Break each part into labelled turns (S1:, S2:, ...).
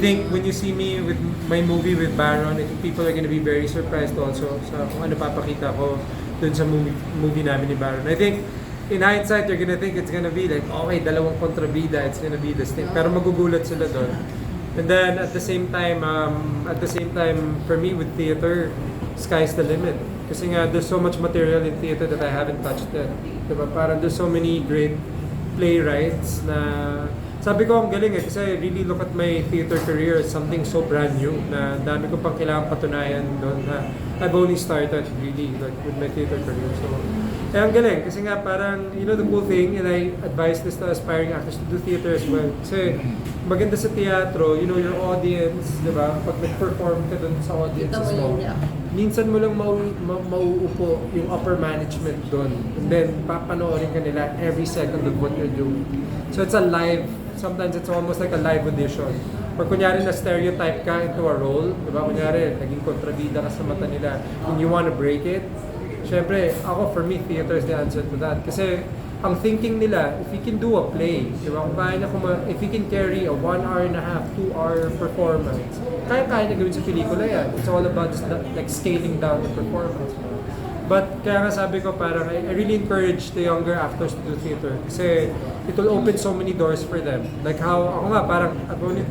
S1: think when you see me with my movie with Baron, I think people are gonna be very surprised also sa kung ano papakita ko dun sa movie namin ni Baron. I think in hindsight, you're gonna think it's gonna be like, okay, dalawang kontrabida, it's gonna be this thing. Pero magugulat sila doon. And then at the same time, for me with theater, sky's the limit. Kasi nga, there's so much material in theater that I haven't touched yet. Diba? Parang there's so many great playwrights na sabi ko ang galing kasi I really look at my theater career as something so brand new na dami ko pang kailangan patunayan doon na I've only started really like with my theater career. So, ang galing kasi nga parang, you know, the cool thing, and I advise this to aspiring actors to do theater as well. Kasi maganda sa teatro, you know, your audience, di ba? Pag nag-perform ka doon sa audiences mo, minsan mo lang mauupo yung upper management doon. And then, papanoorin ka nila every second of what you're doing. So it's a live, sometimes it's almost like a live audition. Or kunyari na stereotype ka into a role, di ba? Kunyari, naging kontrabida ka sa mata nila, and you wanna break it. Siyempre, ako, for me, theater is the answer to that. Kasi, ang thinking nila, if you can do a play, di ba? Kung kaya if you can carry a 1 hour and a half, 2 hour performance, kaya na gawin sa pelikula yan. It's all about just like scaling down the performance. But kaya nga sabi ko, parang I really encourage the younger actors to do theater. Kasi it will open so many doors for them. Like how, ako nga, parang I've only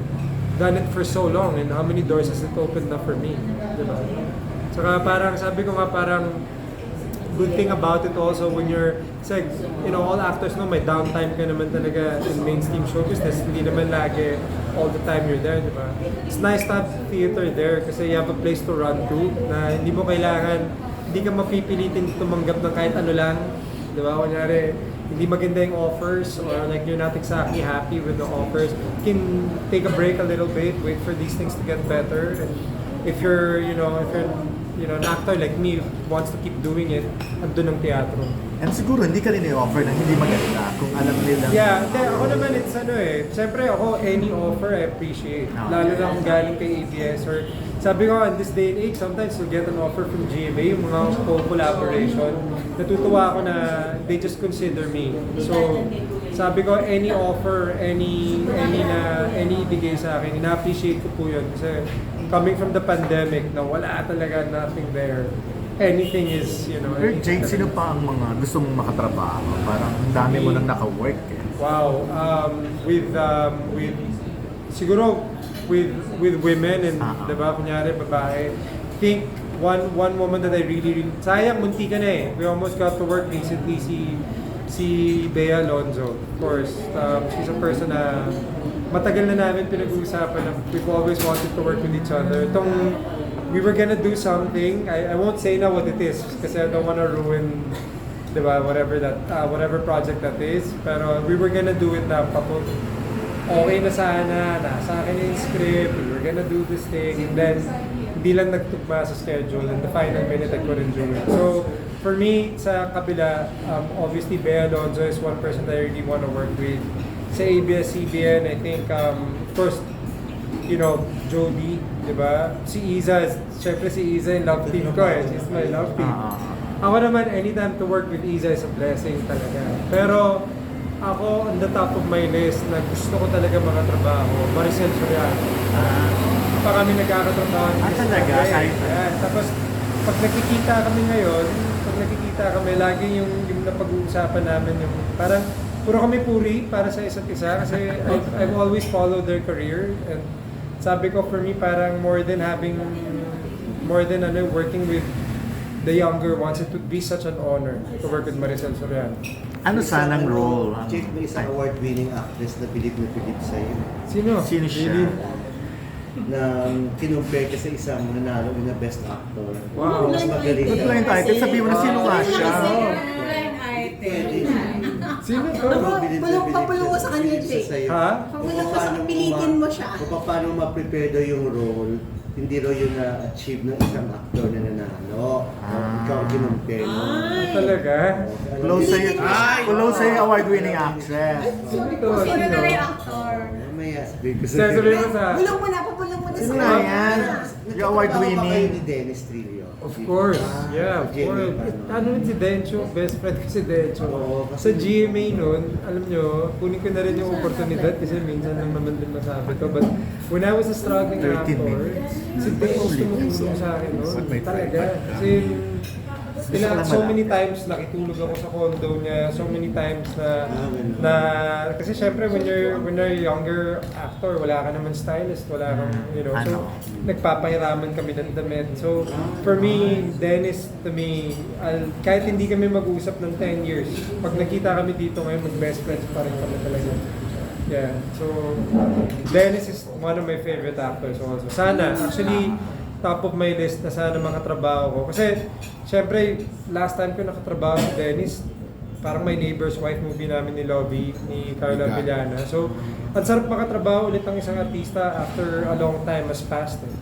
S1: done it for so long and how many doors has it opened up for me. Di ba? Saka parang, sabi ko nga, parang good thing about it also when you're, kasi, you know, all actors know may downtime ka naman talaga in mainstream show business. Hindi naman lagi all the time you're there, di ba? It's nice to have theater there kasi you have a place to run to na hindi mo kailangan, hindi ka mapipilitin tumanggap ng kahit ano lang, di ba? Kunyari, hindi maganda yung offers or like you're not exactly happy with the offers. You can take a break a little bit, wait for these things to get better. And if you're, an actor like me who wants to keep doing it, andun ng teatro.
S2: And siguro hindi ka rin i-offer na hindi maganda kung alam nila.
S1: Yeah, ako naman it's siyempre ako any offer I appreciate. Lalo na kung galing kay ABS or sabi ko in this day and age, sometimes you'll get an offer from GMA, yung mga co-collaboration. Natutuwa ako na they just consider me. So, sabi ko any offer, any ibigay sa akin, ina-appreciate ko po yun. Kasi coming from the pandemic na wala talaga nothing there. Anything is,
S2: Jane, sino pa ang mga gusto mong makatrabaho? Parang ang dami mo nang naka-work eh.
S1: Wow. With siguro with women and diba, kunyari babae. I think one woman that I really sayang munti ka na eh. We almost got to work recently si Bea Alonzo. Of course, she's a person na matagal na namin pinag-uusapan na we've always wanted to work with each other. We were gonna do something. I won't say na what it is kasi I don't wanna ruin, diba, whatever project that is. Pero we were gonna do it na okay na sana, nasa akin yung script, we were gonna do this thing, and then hindi lang nagtugma sa schedule, and the final minute I couldn't do it. So, for me, sa kabila, obviously Bea Alonzo is one person that I really want to work with. Sa ABS-CBN, I think, of course, Jody, di ba? Syempre si Iza yung love team ko eh. She's my love team. Ako naman, anytime to work with Iza is a blessing talaga. Pero, ako, on the top of my list na gusto ko talaga makatrabaho, Maricel Soriano. Pa kami nagkakatrabaho.
S2: Talaga?
S1: Tapos, pag nakikita kami, lagi yung napag-uusapan namin, yung parang, puro kami puri para sa isa't isa kasi I've always followed their career and sabi ko for me parang more than working with the younger ones, it would be such an honor to work with Maricel Soriano.
S2: Ano sanang role?
S3: Chief, may isang award-winning actress na bilib sa'yo.
S2: Sino siya?
S3: Na kinumpare ka sa isang nanalo na best actor.
S1: Wow.
S3: Mas magaling ka.
S2: Blind item, sabihin mo na sino nga siya.
S4: Blind item.
S1: Sino to?
S4: Papulong ko sa kanya, Jake.
S1: Ha?
S4: Papulong ko sa pilitin mo siya.
S3: Kung paano ma-prepare daw yung role, hindi raw yun na-achieve ng isang actor na nanalo. Ikaw kinumpare mo.
S1: Talaga?
S2: Close sa'yo award-winning actress.
S4: Sino na yung actor?
S3: Mamaya.
S1: Sasabihin mo sa...
S4: Bulong mo na, papulong mo na
S2: Sino
S4: sa
S2: nga yan? Yung award-winning.
S3: Kayo ni Dennis Trillo.
S1: Of course, yeah, of
S3: GMA
S1: course.
S3: pa, no?
S1: Ano rin si Dencho, best friend ko si Dencho.
S3: Oo,
S1: Sa
S3: kasi-
S1: GMA noon, alam nyo, kunin ko na rin yung oportunidad kasi minsan lang naman din masabi to. But when I was a struggling
S2: 13
S1: actor,
S2: minutes.
S1: si Dencho tumutulong sa akin noon.
S2: Ba't may
S1: Talaga.
S2: tripod ka?
S1: Kasi
S2: Gusto ko lang
S1: so many
S2: malaman.
S1: times nakitulog ako sa condo niya, so many times
S3: ganun.
S1: na kasi syempre when you're younger actor, wala ka naman stylist, wala kang, you know, so nagpapahiraman kami ng damit. So for me, Dennis, to me, kahit hindi kami mag-uusap ng 10 years, pag nakita kami dito ngayon, mag-best friends pa rin kami talaga. Yeah, so Dennis is one of my favorite actors also. Sana, actually, top of my list na sana makatrabaho ko. Kasi, syempre, last time ko nakatrabaho si Dennis, parang My Neighbor's Wife movie namin ni Lovie, ni Carla Villana. So, ang sarap makatrabaho ulit ng isang artista after a long time has passed. Eh.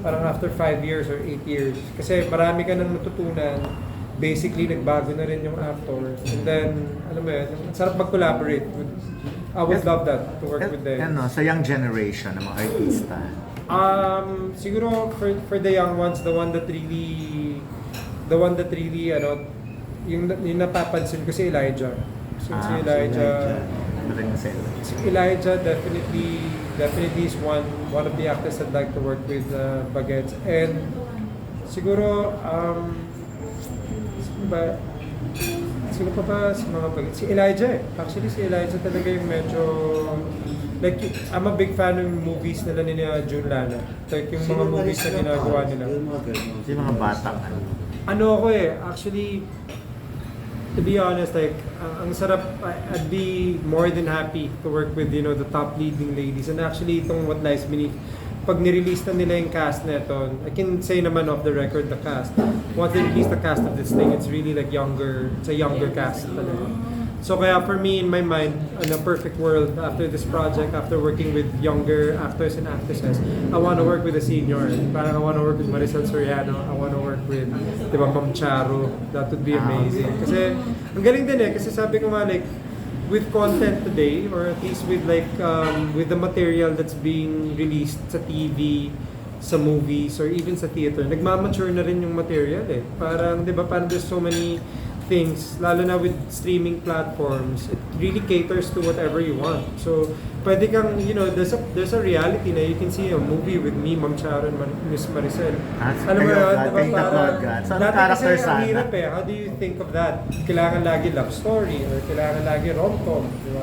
S1: Parang after 5 years or 8 years. Kasi marami ka nang natutunan. Basically, nagbago na rin yung actor. And then, alam mo yun, ang sarap mag-collaborate. I would love that, to work with them.
S2: Ano, sa young generation ng mga artista.
S1: Siguro for the young ones, the one that really ano, yung napapansin ko si Elijah. Si Elijah.
S2: Si
S1: Elijah definitely is one of the actors I'd like to work with, Bagets. And siguro sino pa ba si mga Bagets? Si Elijah eh. Actually si Elijah talaga yung medyo like, I'm a big fan ng movies nila ni June Lana. Like yung mga movies na ginagawa nila.
S2: Yung mga batang
S1: Ano ako eh, actually, to be honest, like, ang sarap, I'd be more than happy to work with, you know, the top leading ladies. And actually, itong What Lies Beneath, pag nirelease na nila yung cast na ito, I can say naman off the record the cast. Once they release the cast of this thing, it's really like younger, it's a younger cast talaga. So kaya for me, in my mind, in a perfect world, after this project, after working with younger actors and actresses, I want to work with a senior. Parang I want to work with Maricel Soriano, I want to work with, di ba, Ma'am Charo. That would be amazing. Kasi, ang galing din eh, kasi sabi ko nga, like, with content today, or at least with like, with the material that's being released sa TV, sa movies, or even sa theater, nagmamature na rin yung material eh. Parang, di ba, parang there's so many things, lalo na with streaming platforms, it really caters to whatever you want. So, pwede kang, you know, there's a reality na you can see a movie with me, Ma'am Charo, and Miss Maricel. Alam mo yun, diba, dati kasi ang hirap eh, how do you think of that? Kailangan lagi love story, or kailangan lagi rom-com, diba?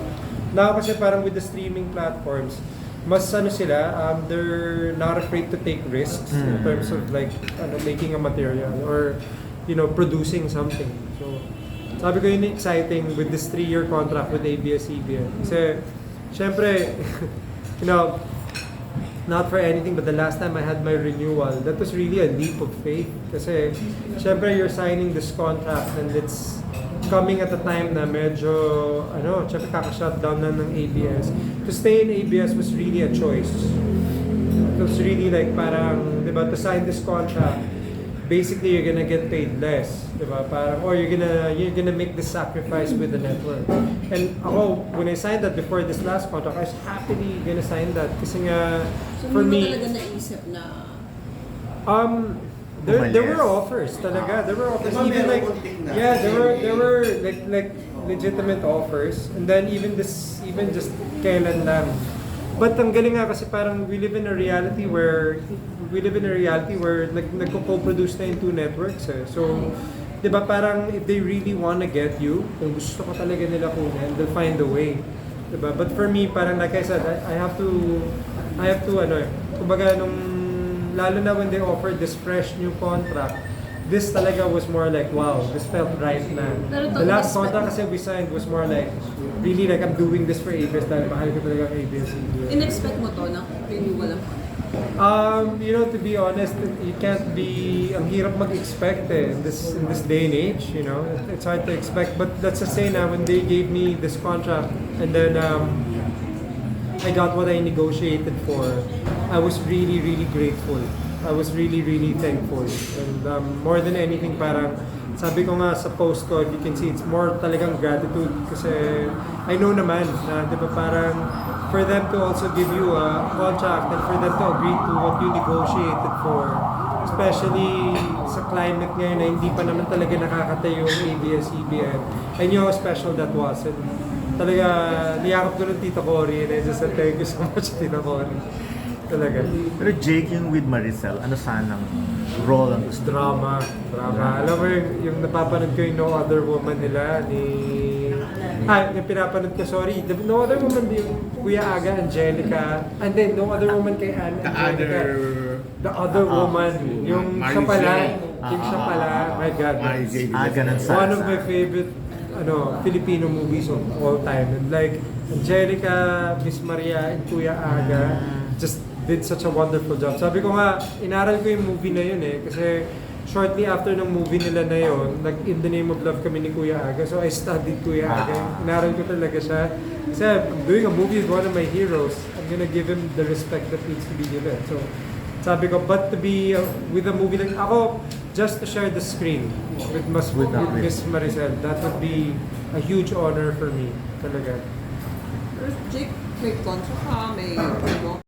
S1: Now kasi parang with the streaming platforms, mas ano sila, they're not afraid to take risks in terms of like, making a material, or you know, producing something. So, sabi ko yun exciting with this 3-year contract with ABS-CBN. Kasi, syempre, you know, not for anything, but the last time I had my renewal, that was really a leap of faith. Kasi, syempre, you're signing this contract and it's coming at a time na medyo, syempre kaka-shutdown na ng ABS. To stay in ABS was really a choice. It was really like parang, di ba, to sign this contract, basically you're gonna get paid less, diba? Parang, or you're gonna make the sacrifice with the network. And ako, when I signed that before this last contract, I was happily gonna sign that kasi nga,
S4: So,
S1: for me,
S4: talaga naisip na
S1: there were offers talaga. There were offers, even like, yeah, there were like legitimate offers, and then even just kailan lang. But ang galing nga kasi parang we live in a reality where nagko-co-produce na yung two networks eh. So, di ba parang if they really wanna get you, kung gusto ko talaga nila kunin, they'll find a way. Di ba? But for me, parang like I said, I have to kumbaga lalo na when they offered this fresh new contract, this talaga was more like, wow, this felt right na. The last contract kasi we signed was more like, really like I'm doing this for ABS dahil mahal ko talaga ang ABS.
S4: in-expect mo to na renewal lang?
S1: You know, to be honest, you can't be, ang hirap mag-expect eh, in this day and age, you know, it's hard to expect. But let's just say na when they gave me this contract and then I got what I negotiated for, I was really, really grateful. I was really, really thankful. And more than anything, parang sabi ko nga sa post ko, if you can see, it's more talagang gratitude kasi I know naman na, di ba, parang for them to also give you a contract and for them to agree to what you negotiated for. Especially sa climate ngayon na hindi pa naman talaga nakakatayo yung ABS-CBN. I knew how special that was. And talaga, niyakap ko ng Tita Cory and I just said, thank you so much, Tita Cory. Talaga.
S2: Pero Jake, yung with Maricel, ano sanang role ang gusto?
S1: Drama. Alam mo yung napapanood ko yung No Other Woman nila yung pinapanood ko, sorry. No Other Woman, yung Kuya Aga, Angelica. And then, No Other Woman kay Angelica. The Other Woman. Yung siya pala. Yung siya pala. My God.
S2: Ganun sa
S1: One of my favorite Filipino movies of all time. And like, Angelica, Miss Maria, and Kuya Aga just did such a wonderful job. Sabi ko nga, inaral ko yung movie na yun kasi shortly after ng movie nila na yun, In the Name of Love kami ni Kuya Aga. So I studied Kuya Aga. Inaral ko talaga siya. Kasi I'm doing a movie with one of my heroes. I'm gonna give him the respect that needs to be given. So sabi ko, but to be with a movie like ako, just to share the screen with Miss Maricel, that would be a huge honor for me. Talaga.
S4: Jake, may contract ka, may